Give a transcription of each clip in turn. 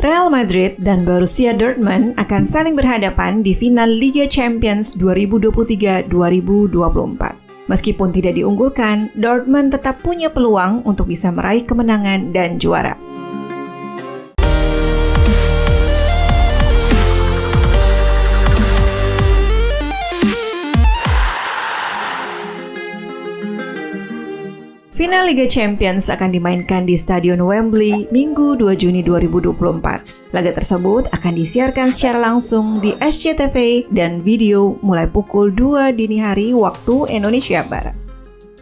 Real Madrid dan Borussia Dortmund akan saling berhadapan di final Liga Champions 2023-2024. Meskipun tidak diunggulkan, Dortmund tetap punya peluang untuk bisa meraih kemenangan dan juara. Final Liga Champions akan dimainkan di Stadion Wembley Minggu 2 Juni 2024. Laga tersebut akan disiarkan secara langsung di SCTV dan video mulai pukul 2 dini hari waktu Indonesia Barat.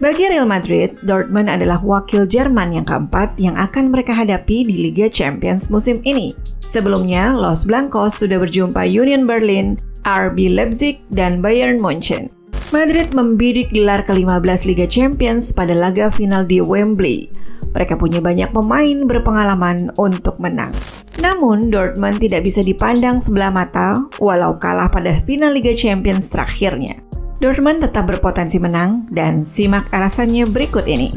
Bagi Real Madrid, Dortmund adalah wakil Jerman yang keempat yang akan mereka hadapi di Liga Champions musim ini. Sebelumnya, Los Blancos sudah berjumpa Union Berlin, RB Leipzig, dan Bayern Munchen. Madrid membidik gelar ke-15 Liga Champions pada laga final di Wembley. Mereka punya banyak pemain berpengalaman untuk menang. Namun, Dortmund tidak bisa dipandang sebelah mata walau kalah pada final Liga Champions terakhirnya. Dortmund tetap berpotensi menang dan simak alasannya berikut ini.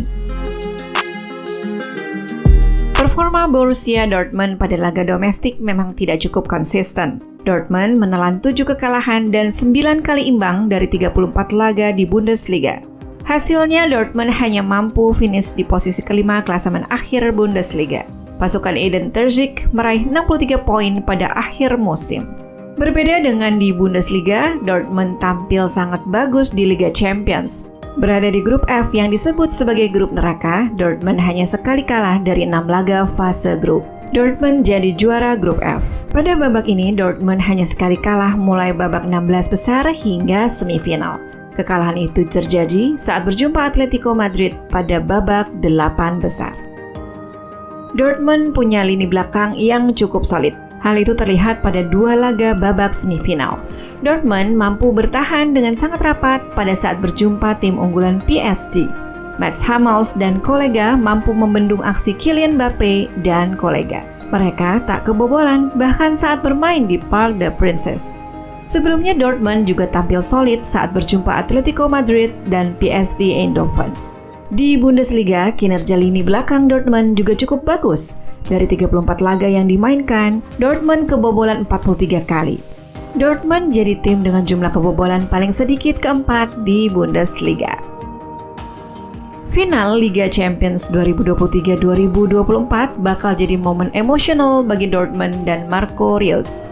Performa Borussia Dortmund pada laga domestik memang tidak cukup konsisten. Dortmund menelan 7 kekalahan dan 9 kali imbang dari 34 laga di Bundesliga. Hasilnya, Dortmund hanya mampu finish di posisi kelima klasemen akhir Bundesliga. Pasukan Edin Terzic meraih 63 poin pada akhir musim. Berbeda dengan di Bundesliga, Dortmund tampil sangat bagus di Liga Champions. Berada di grup F yang disebut sebagai grup neraka, Dortmund hanya sekali kalah dari 6 laga fase grup. Dortmund jadi juara grup F. Pada babak ini, Dortmund hanya sekali kalah mulai babak 16 besar hingga semifinal. Kekalahan itu terjadi saat berjumpa Atletico Madrid pada babak 8 besar. Dortmund punya lini belakang yang cukup solid. Hal itu terlihat pada 2 laga babak semifinal. Dortmund mampu bertahan dengan sangat rapat pada saat berjumpa tim unggulan PSG. Mats Hummels dan kolega mampu membendung aksi Kylian Mbappe dan kolega. Mereka tak kebobolan bahkan saat bermain di Parc des Princes. Sebelumnya Dortmund juga tampil solid saat berjumpa Atletico Madrid dan PSV Eindhoven. Di Bundesliga, kinerja lini belakang Dortmund juga cukup bagus. Dari 34 laga yang dimainkan, Dortmund kebobolan 43 kali. Dortmund jadi tim dengan jumlah kebobolan paling sedikit keempat di Bundesliga. Final Liga Champions 2023-2024 bakal jadi momen emosional bagi Dortmund dan Marco Reus.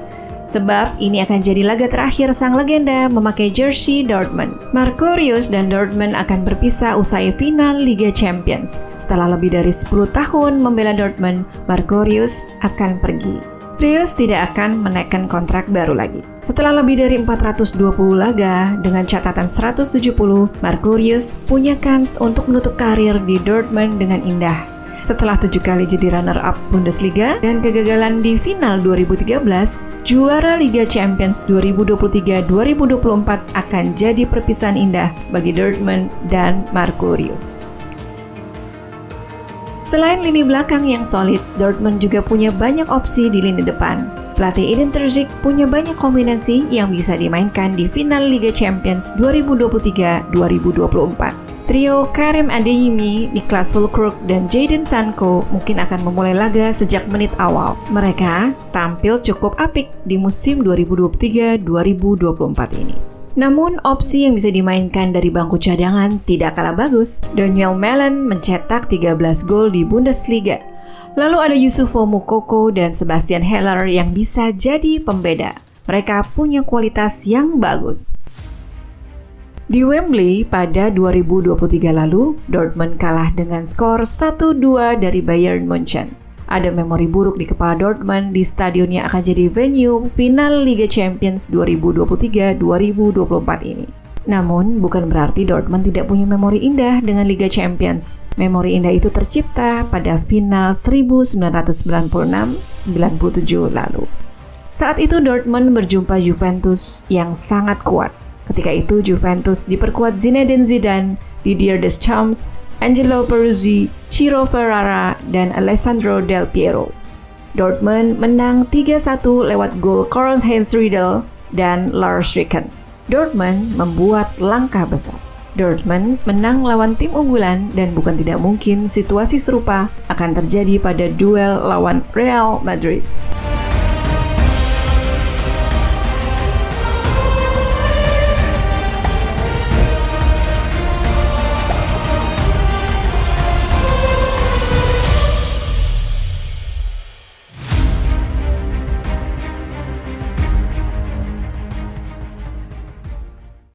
Sebab ini akan jadi laga terakhir sang legenda memakai jersey Dortmund. Marco Reus dan Dortmund akan berpisah usai final Liga Champions. Setelah lebih dari 10 tahun membela Dortmund, Marco Reus akan pergi. Reus tidak akan menaikkan kontrak baru lagi. Setelah lebih dari 420 laga dengan catatan 170, Marco Reus punya kans untuk menutup karir di Dortmund dengan indah. Setelah 7 kali jadi runner-up Bundesliga dan kegagalan di final 2013, juara Liga Champions 2023-2024 akan jadi perpisahan indah bagi Dortmund dan Marco Reus. Selain lini belakang yang solid, Dortmund juga punya banyak opsi di lini depan. Pelatih Edin Terzic punya banyak kombinasi yang bisa dimainkan di final Liga Champions 2023-2024. Trio Karim Adeyemi, Niklas Füllkrug, dan Jadon Sancho mungkin akan memulai laga sejak menit awal. Mereka tampil cukup apik di musim 2023-2024 ini. Namun, opsi yang bisa dimainkan dari bangku cadangan tidak kalah bagus. Daniel Malen mencetak 13 gol di Bundesliga. Lalu ada Youssoupho Moukoko dan Sebastian Haller yang bisa jadi pembeda. Mereka punya kualitas yang bagus. Di Wembley pada 2023 lalu, Dortmund kalah dengan skor 1-2 dari Bayern Munchen. Ada memori buruk di kepala Dortmund di stadion yang akan jadi venue final Liga Champions 2023-2024 ini. Namun, bukan berarti Dortmund tidak punya memori indah dengan Liga Champions. Memori indah itu tercipta pada final 1996-97 lalu. Saat itu Dortmund berjumpa Juventus yang sangat kuat. Ketika itu Juventus diperkuat Zinedine Zidane, Didier Deschamps, Angelo Peruzzi, Ciro Ferrara, dan Alessandro Del Piero. Dortmund menang 3-1 lewat gol Karl-Heinz Riedel dan Lars Ricken. Dortmund membuat langkah besar. Dortmund menang lawan tim unggulan dan bukan tidak mungkin situasi serupa akan terjadi pada duel lawan Real Madrid.